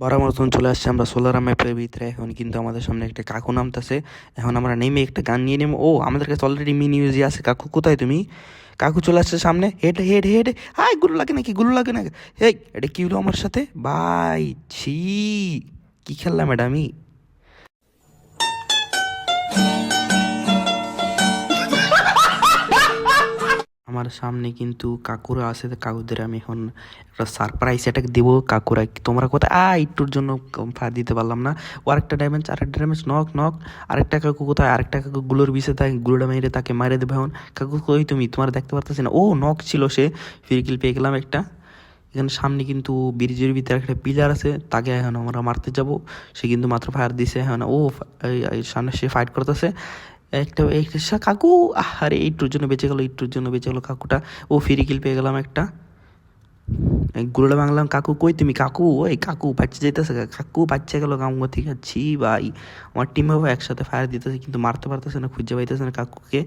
বরাবর মতন চলে আসছে আমরা সোলার ম্যাপের ভিতরে। এখন কিন্তু আমাদের সামনে একটা কাকু নামতেছে। এখন আমরা নেমে একটা গান নিয়ে নেবো। ও, আমাদের কাছে অলরেডি মিনি ইউজি আছে। কাকু কোথায় তুমি? কাকু চলে আসছে সামনে। Head head head. হাই, গুলো লাগে নাকি? গুলো লাগে নাকি? এই, এটা কি হলো আমার সাথে ভাই? ছি, কি খেললাম এটা আমি? আমার সামনে কিন্তু কাকুরা আছে, তো কাকুদের আমি এখন একটা সারপ্রাইজ অ্যাটাক দেবো। কাকুরা তোমরা কোথায়? একটুর জন্য ফায়ার দিতে পারলাম না। ও আরেকটা ড্যামেজ, নক নক। আরেকটা কাকু কোথায়? আরেকটা কাকু গুলোর বিষে থাকে, গুলোটা মেরে তাকে মারে দেবে এখন। কাকু কই তুমি? তোমার দেখতে পারতেছি না। ও, নক ছিল সে। ফ্রি কিল পেয়ে গেলাম একটা। এখানে সামনে কিন্তু ব্রিজের ভিতরে একটা পিলার আছে, তাকে এখন আমরা মারতে যাব। সে কিন্তু মাত্র ফায়ার দিছে এখন। ও, সামনে সে ফাইট করতেছে। একটা কাকু, আরে একটুর জন্য বেঁচে গেল, একটুর জন্য বেঁচে গেল কাকুটা। ও, ফ্রি কিল পেয়ে গেলাম একটা। গুলোটা ভাঙলাম। কাকু কই তুমি? কাকু, ওই কাকু বাচ্চা যেতেছে, কাকু বাচ্চা গেল গাঙ্গ ঠিক আছে ভাই। আমার টিমে একসাথে ফায়ার দিতেছে কিন্তু মারতে পারতেছে না, খুঁজে পাইতেছে না কাকুকে।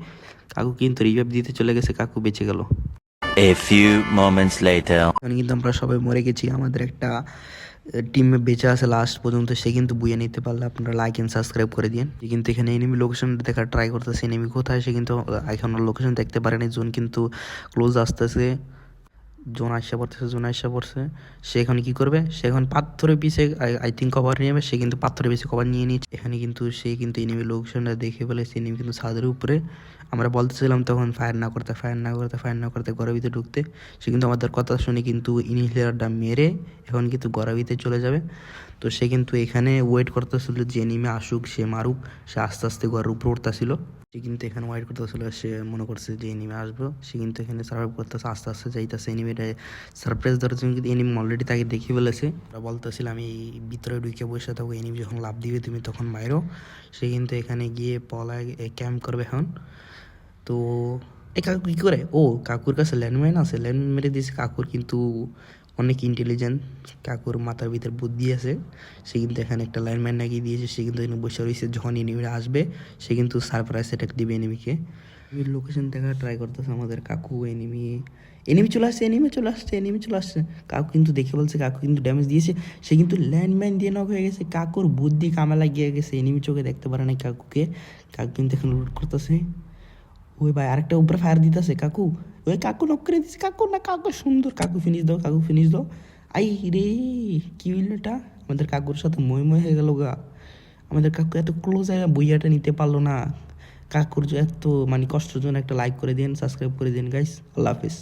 কাকু কিন্তু রিভাইভ দিতে চলে গেছে, কাকু বেঁচে গেল। A few moments later. এখন কিন্তু আমরা সবাই মরে গেছি। আমাদের একটা টিমে বেঁচে আছে লাস্ট পর্যন্ত, সে কিন্তু বুয়ে নিতে পারলে আপনারা লাইক এন্ড সাবস্ক্রাইব করে দিন। যে কিন্তু এখানে এনিমি লোকেশন দেখার ট্রাই করতেছে, এনিমি কোথায় সে কিন্তু এখন লোকেশন দেখতে পারেনি। জোন কিন্তু ক্লোজ আসতেছে, জোন আসা পড়ছে। সে এখন কি করবে? সে এখন পাথরের পিছে আই থিঙ্ক কভার নিয়ে যাবে। সে কিন্তু পাথরের পিছে কভার নিয়ে নিচ্ছে। এখানে কিন্তু সে কিন্তু এনিমি লোকেশনটা দেখে ফেলেছে। এনিমি কিন্তু ছাদের উপরে। আমরা বলতেছিলাম তখন ফায়ার না করতে ঘরের ভিতরে ঢুকতে। সে কিন্তু আমাদের কথা শুনে কিন্তু ইনহিলারটা মেরে এখন কিন্তু ঘরের ভিতরে চলে যাবে। তো সে কিন্তু এখানে ওয়েট করতেছিল যে এনিমি আসুক, সে মারুক। সে আস্তে আস্তে ঘরের উপরে উঠতেছিল। সে কিন্তু এখানে ওয়েট করতেছিল, সে মনে করছে যে এনিমি আসবো। সে কিন্তু এখানে সার্ভাইভ করতেছে, আস্তে আস্তে যাইতেছে এনিমিটা সারপ্রাইজ দেওয়ার জন্য। কিন্তু এনিমি অলরেডি তাকে দেখে ফেলেছে। আমরা বলতেছিলাম এই ভিতরে ঢুকে বসে থাকবো, এনিমি যখন লাভ দিবে তুমি তখন মাইরো। সে কিন্তু এখানে গিয়ে পলায় ক্যাম্প করবে এখন। তো এই কাকু কী করে? ও, কাকুর কাছে ল্যান্ডমাইন আছে, ল্যান্ড মেরে দিয়েছে। কাকুর কিন্তু অনেক ইন্টেলিজেন্ট, কাকুর মাথার ভিতরে বুদ্ধি আছে। সে কিন্তু এখানে একটা ল্যান্ডমাইন লাগিয়ে দিয়েছে। সে কিন্তু এখানে বসে রয়েছে, যখন এনিমিরা আসবে সে কিন্তু সারপ্রাইজ অ্যাটাক দিবে এনিমিকে। এনিমির লোকেশন দেখার ট্রাই করতেছে আমাদের কাকু। এনিমি চলে আসছে। কাকু কিন্তু দেখে বলছে, কাকু কিন্তু ড্যামেজ দিয়েছে। সে কিন্তু ল্যান্ডমাইন দিয়ে নক হয়ে গেছে। কাকুর বুদ্ধি কামে লাগিয়ে গেছে, এনিমি চোখে দেখতে পারে না কাকুকে। কাকু কিন্তু এখন লুট করতেছে। ওই ভাই আরেকটা উপরে ফায়ার দিতেছে কাকু। ওই কাকু নক করে দিচ্ছে। কাকু না, কাকু সুন্দর। কাকু ফিনিশ দাও। আই রে, কি হইল এটা? আমাদের কাকুর সাথে মই হয়ে গেল গা। আমাদের কাকু এত ক্লোজ হয়ে বইয়াটা নিতে পারলো না। কাকুর যে এত মানে কষ্টের জন্য একটা লাইক করে দিন, সাবস্ক্রাইব করে দিন গাইস। আল্লাহ হাফিজ।